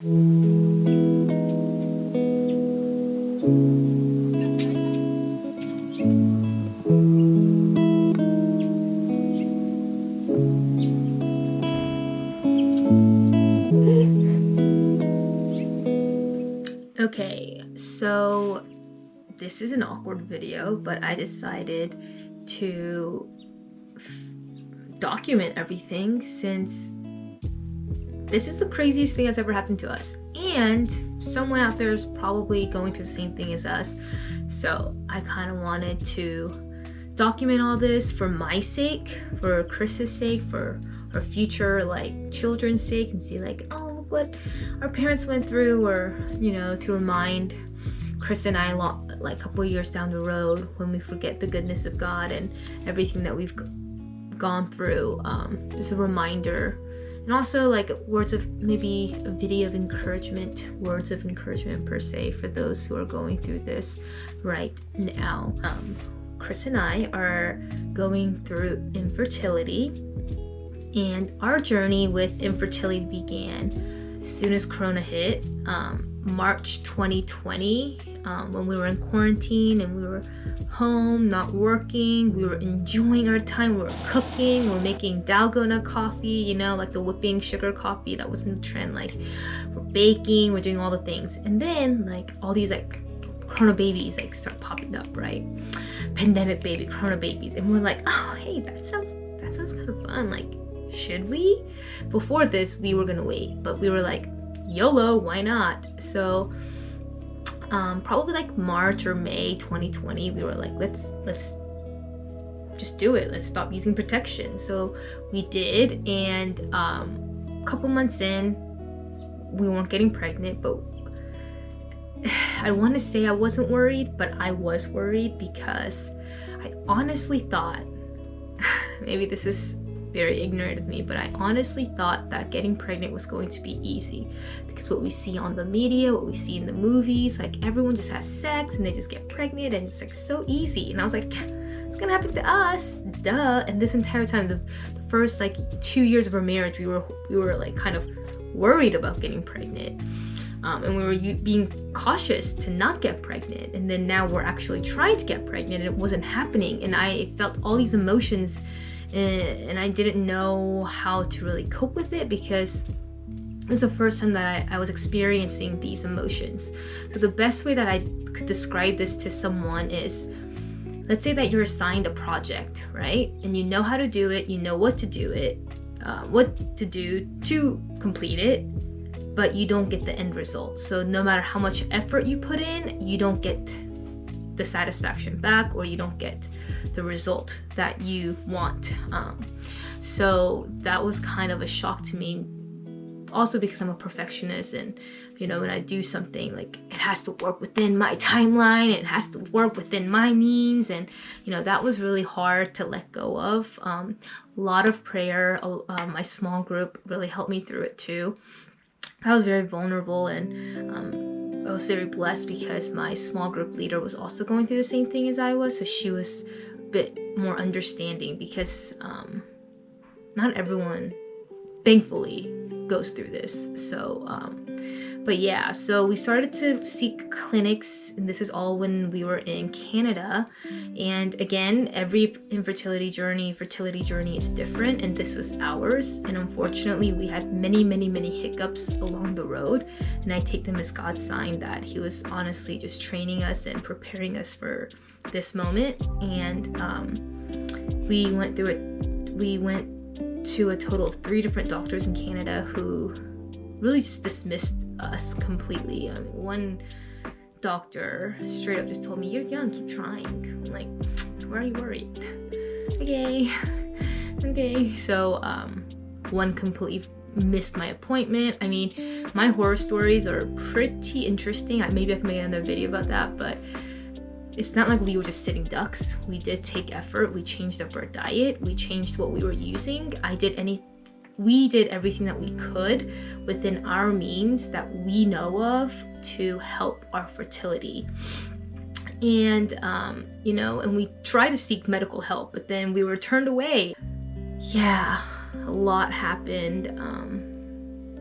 Okay, so this is an awkward video, but I decided to document everything since this is the craziest thing that's ever happened to us. And someone out there is probably going through the same thing as us. So I kind of wanted to document all this for my sake, for Chris's sake, for our future like children's sake, and see like, oh, look what our parents went through, or you know, to remind Chris and I like a couple of years down the road when we forget the goodness of God and everything that we've gone through, just a reminder. And also like words of, maybe a video of encouragement, words of encouragement per se, for those who are going through this right now. Chris and I are going through infertility, and our journey with infertility began as soon as Corona hit, March 2020, when we were in quarantine and we were home, not working. We were enjoying our time. We were cooking, we were making dalgona coffee, you know, like the whipping sugar coffee that was in the trend. Like, we're baking, we're doing all the things. And then like all these like Corona babies like start popping up, right? Pandemic baby, Corona babies. And we're like, oh hey, that sounds kind of fun. Like, should we? Before this, we were gonna wait, but we were like, YOLO, why not? So probably like March or May 2020, we were like, let's just do it. Let's stop using protection. So we did, and a couple months in, we weren't getting pregnant, but I want to say I wasn't worried, but I was worried because I honestly thought, maybe this is very ignorant of me, but I honestly thought that getting pregnant was going to be easy, because what we see on the media, what we see in the movies, like everyone just has sex and they just get pregnant and it's like so easy. And I was like, it's gonna happen to us, duh. And this entire time, the first like 2 years of our marriage, we were like kind of worried about getting pregnant, and we were being cautious to not get pregnant. And then now we're actually trying to get pregnant and it wasn't happening, and I felt all these emotions, and I didn't know how to really cope with it, because it was the first time that I was experiencing these emotions. So the best way that I could describe this to someone is, let's say that you're assigned a project, right? And you know how to do it, you know what to do to complete it, but you don't get the end result. So no matter how much effort you put in, you don't get the satisfaction back, or you don't get the result that you want. So that was kind of a shock to me, also because I'm a perfectionist, and you know, when I do something, like it has to work within my timeline, it has to work within my means, and you know, that was really hard to let go of. A lot of prayer, my small group really helped me through it too. I was very vulnerable, and I was very blessed because my small group leader was also going through the same thing as I was, so she was a bit more understanding, because not everyone, thankfully, goes through this. So but yeah, so we started to seek clinics, and this is all when we were in Canada. And again, every fertility journey is different, and this was ours. And unfortunately, we had many hiccups along the road, and I take them as God's sign that he was honestly just training us and preparing us for this moment. And we went through it. We went to a total of 3 different doctors in Canada who really just dismissed us completely. One doctor straight up just told me, "You're young, keep trying." I'm like, why are you worried? Okay. So one completely missed my appointment. I mean, my horror stories are pretty interesting. Maybe I can make another video about that, but it's not like we were just sitting ducks. We did take effort. We changed up our diet. We changed what we were using. We did everything that we could within our means that we know of to help our fertility. And, you know, and we tried to seek medical help, but then we were turned away. Yeah, a lot happened.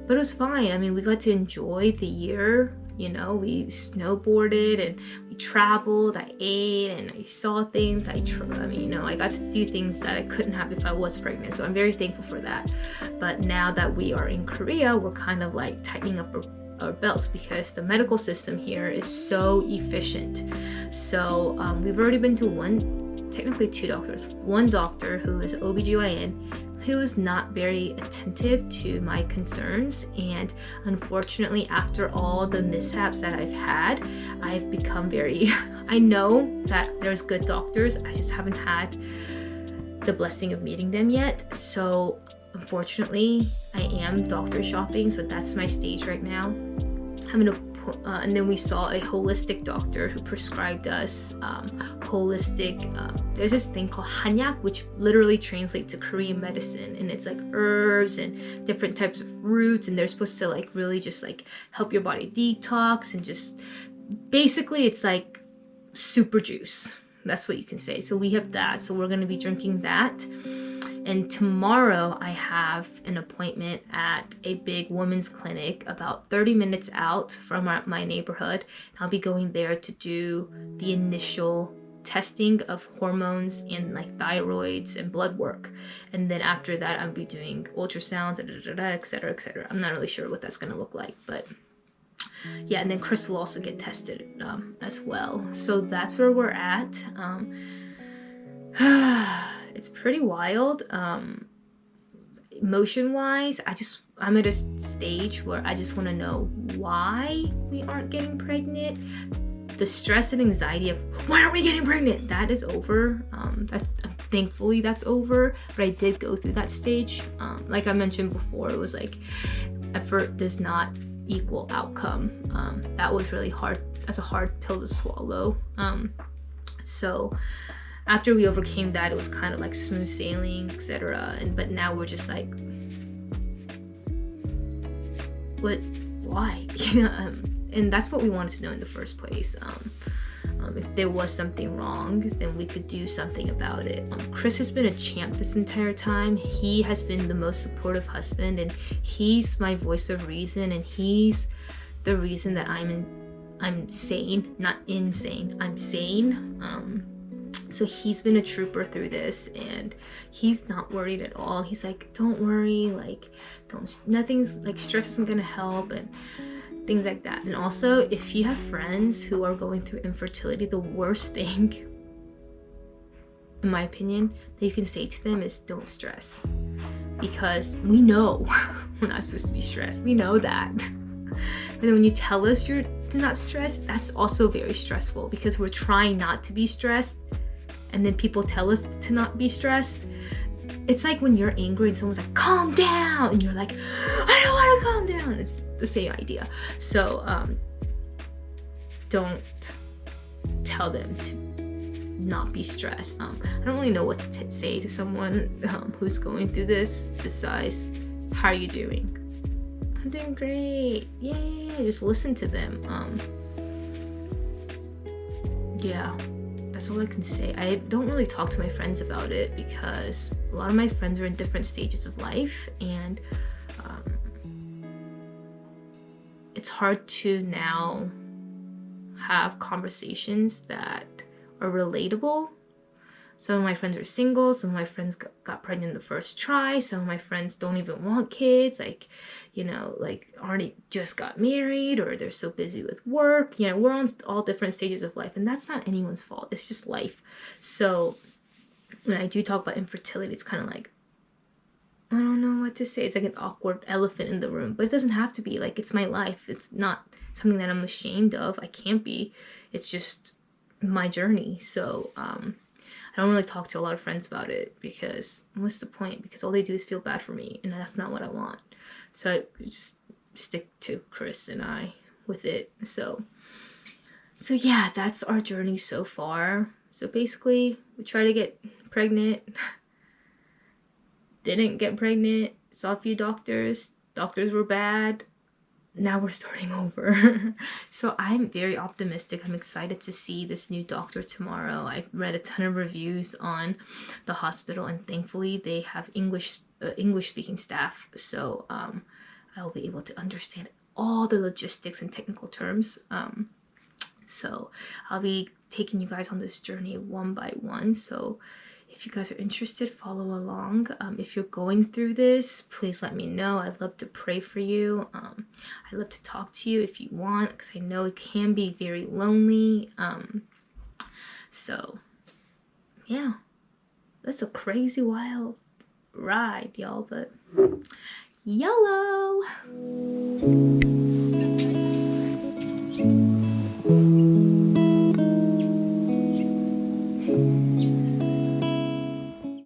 But it was fine. I mean, we got to enjoy the year. You know, we snowboarded and we traveled. I ate and I saw things. I mean, you know, I got to do things that I couldn't have if I was pregnant. So I'm very thankful for that. But now that we are in Korea, we're kind of like tightening up our belts because the medical system here is so efficient. So we've already been to technically two doctors. One doctor who is OBGYN who was not very attentive to my concerns, and unfortunately after all the mishaps that I've had, I've become very I know that there's good doctors, I just haven't had the blessing of meeting them yet. So unfortunately I am doctor shopping, so that's my stage right now. And then we saw a holistic doctor who prescribed us holistic, there's this thing called hanyak, which literally translates to Korean medicine, and it's like herbs and different types of roots, and they're supposed to like really just like help your body detox, and just basically it's like super juice, that's what you can say. So we have that, so we're going to be drinking that. And tomorrow I have an appointment at a big women's clinic about 30 minutes out from my neighborhood. I'll be going there to do the initial testing of hormones and like thyroids and blood work. And then after that, I'll be doing ultrasounds, etc., etc. I'm not really sure what that's going to look like, but yeah. And then Chris will also get tested as well. So that's where we're at. It's pretty wild. Emotion wise, I'm at a stage where I just want to know why we aren't getting pregnant. The stress and anxiety of why aren't we getting pregnant, that is over. Thankfully that's over, but I did go through that stage. Like I mentioned before, it was like effort does not equal outcome. That was really hard. That's a hard pill to swallow. So after we overcame that, it was kind of like smooth sailing, etc. But now we're just like, what? Why? And that's what we wanted to know in the first place. If there was something wrong, then we could do something about it. Chris has been a champ this entire time. He has been the most supportive husband, and he's my voice of reason, and he's the reason that I'm sane, not insane. I'm sane. So he's been a trooper through this, and he's not worried at all. He's like, don't worry, like, nothing's like, stress isn't gonna help, and things like that. And also, if you have friends who are going through infertility, the worst thing, in my opinion, that you can say to them is don't stress. Because we know we're not supposed to be stressed. We know that. And then when you tell us you're not stressed, that's also very stressful, because we're trying not to be stressed, and then people tell us to not be stressed. It's like when you're angry and someone's like, calm down, and you're like, I don't want to calm down. It's the same idea. So don't tell them to not be stressed. I don't really know what to say to someone who's going through this besides, how are you doing? I'm doing great. Yay. Just listen to them. Yeah, that's all I can say. I don't really talk to my friends about it because a lot of my friends are in different stages of life, and it's hard to now have conversations that are relatable. Some of my friends are single, some of my friends got pregnant the first try, some of my friends don't even want kids, like, you know, like already just got married, or they're so busy with work. You know, we're on all different stages of life, and that's not anyone's fault. It's just life. So when I do talk about infertility, it's kind of like, I don't know what to say. It's like an awkward elephant in the room, but it doesn't have to be. Like, it's my life. It's not something that I'm ashamed of. I can't be. It's just my journey. So I don't really talk to a lot of friends about it, because what's the point? Because all they do is feel bad for me, and that's not what I want. So I just stick to Chris and I with it. So yeah, that's our journey so far. So basically, we try to get pregnant, didn't get pregnant, saw a few doctors were bad, now we're starting over. So I'm very optimistic. I'm excited to see this new doctor tomorrow. I've read a ton of reviews on the hospital, and thankfully they have English speaking staff. So I'll be able to understand all the logistics and technical terms. So I'll be taking you guys on this journey one by one. So if you guys are interested, follow along. If you're going through this, please let me know. I'd love to pray for you. I'd love to talk to you if you want, because I know it can be very lonely. So yeah, that's a crazy wild ride, y'all, but YOLO!